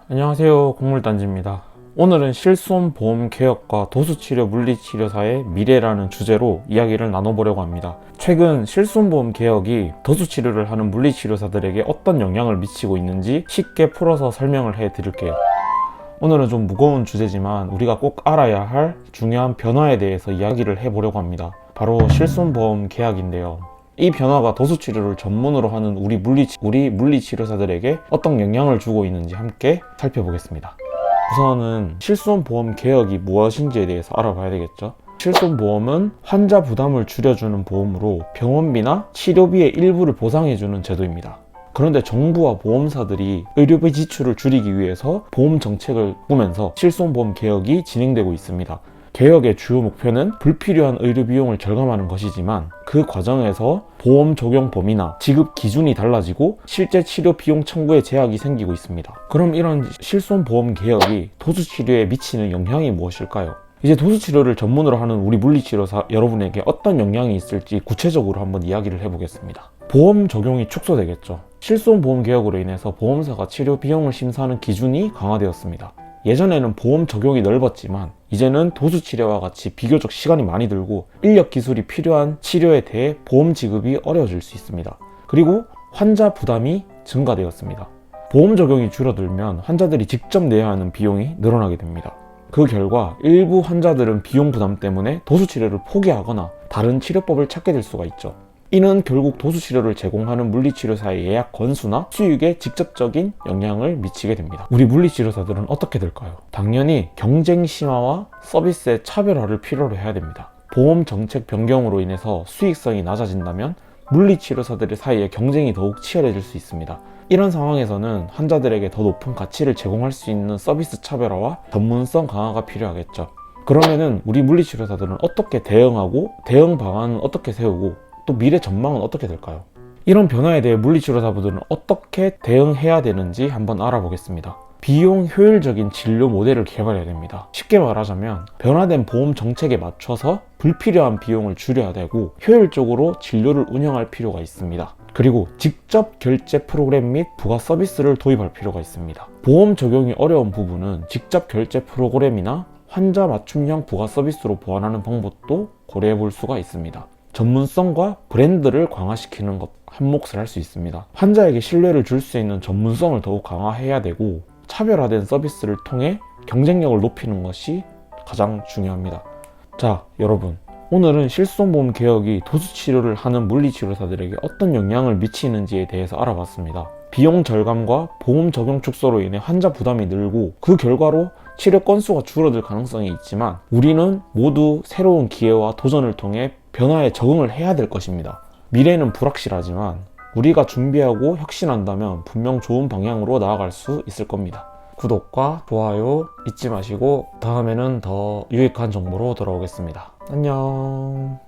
안녕하세요, 곡물단지입니다. 오늘은 실손보험 개혁과 도수치료 물리치료사의 미래라는 주제로 이야기를 나눠보려고 합니다. 최근 실손보험 개혁이 도수치료를 하는 물리치료사들에게 어떤 영향을 미치고 있는지 쉽게 풀어서 설명을 해드릴게요. 오늘은 좀 무거운 주제지만 우리가 꼭 알아야 할 중요한 변화에 대해서 이야기를 해보려고 합니다. 바로 실손보험 계약인데요. 이 변화가 도수치료를 전문으로 하는 우리 물리치료사들에게 어떤 영향을 주고 있는지 함께 살펴보겠습니다. 우선은 실손보험 개혁이 무엇인지에 대해서 알아봐야 되겠죠. 실손보험은 환자 부담을 줄여주는 보험으로 병원비나 치료비의 일부를 보상해주는 제도입니다. 그런데 정부와 보험사들이 의료비 지출을 줄이기 위해서 보험 정책을 꾸면서 실손보험 개혁이 진행되고 있습니다. 개혁의 주요 목표는 불필요한 의료 비용을 절감하는 것이지만 그 과정에서 보험 적용 범위나 지급 기준이 달라지고 실제 치료 비용 청구에 제약이 생기고 있습니다. 그럼 이런 실손보험 개혁이 도수치료에 미치는 영향이 무엇일까요? 이제 도수치료를 전문으로 하는 우리 물리치료사 여러분에게 어떤 영향이 있을지 구체적으로 한번 이야기를 해보겠습니다. 보험 적용이 축소되겠죠. 실손보험 개혁으로 인해서 보험사가 치료 비용을 심사하는 기준이 강화되었습니다. 예전에는 보험 적용이 넓었지만 이제는 도수치료와 같이 비교적 시간이 많이 들고 인력 기술이 필요한 치료에 대해 보험 지급이 어려워질 수 있습니다. 그리고 환자 부담이 증가되었습니다. 보험 적용이 줄어들면 환자들이 직접 내야 하는 비용이 늘어나게 됩니다. 그 결과 일부 환자들은 비용 부담 때문에 도수치료를 포기하거나 다른 치료법을 찾게 될 수가 있죠. 이는 결국 도수치료를 제공하는 물리치료사의 예약 건수나 수익에 직접적인 영향을 미치게 됩니다. 우리 물리치료사들은 어떻게 될까요? 당연히 경쟁 심화와 서비스의 차별화를 필요로 해야 됩니다. 보험 정책 변경으로 인해서 수익성이 낮아진다면 물리치료사들 사이의 경쟁이 더욱 치열해질 수 있습니다. 이런 상황에서는 환자들에게 더 높은 가치를 제공할 수 있는 서비스 차별화와 전문성 강화가 필요하겠죠. 그러면은 우리 물리치료사들은 어떻게 대응하고 대응 방안은 어떻게 세우고 또 미래 전망은 어떻게 될까요? 이런 변화에 대해 물리치료사분들은 어떻게 대응해야 되는지 한번 알아보겠습니다. 비용 효율적인 진료 모델을 개발해야 됩니다. 쉽게 말하자면 변화된 보험 정책에 맞춰서 불필요한 비용을 줄여야 되고 효율적으로 진료를 운영할 필요가 있습니다. 그리고 직접 결제 프로그램 및 부가 서비스를 도입할 필요가 있습니다. 보험 적용이 어려운 부분은 직접 결제 프로그램이나 환자 맞춤형 부가 서비스로 보완하는 방법도 고려해 볼 수가 있습니다. 전문성과 브랜드를 강화시키는 것 한 몫을 할 수 있습니다. 환자에게 신뢰를 줄 수 있는 전문성을 더욱 강화해야 되고 차별화된 서비스를 통해 경쟁력을 높이는 것이 가장 중요합니다. 자, 여러분, 오늘은 실손보험 개혁이 도수치료를 하는 물리치료사들에게 어떤 영향을 미치는지에 대해서 알아봤습니다. 비용 절감과 보험 적용 축소로 인해 환자 부담이 늘고 그 결과로 치료 건수가 줄어들 가능성이 있지만 우리는 모두 새로운 기회와 도전을 통해 변화에 적응을 해야 될 것입니다. 미래는 불확실하지만 우리가 준비하고 혁신한다면 분명 좋은 방향으로 나아갈 수 있을 겁니다. 구독과 좋아요 잊지 마시고 다음에는 더 유익한 정보로 돌아오겠습니다. 안녕.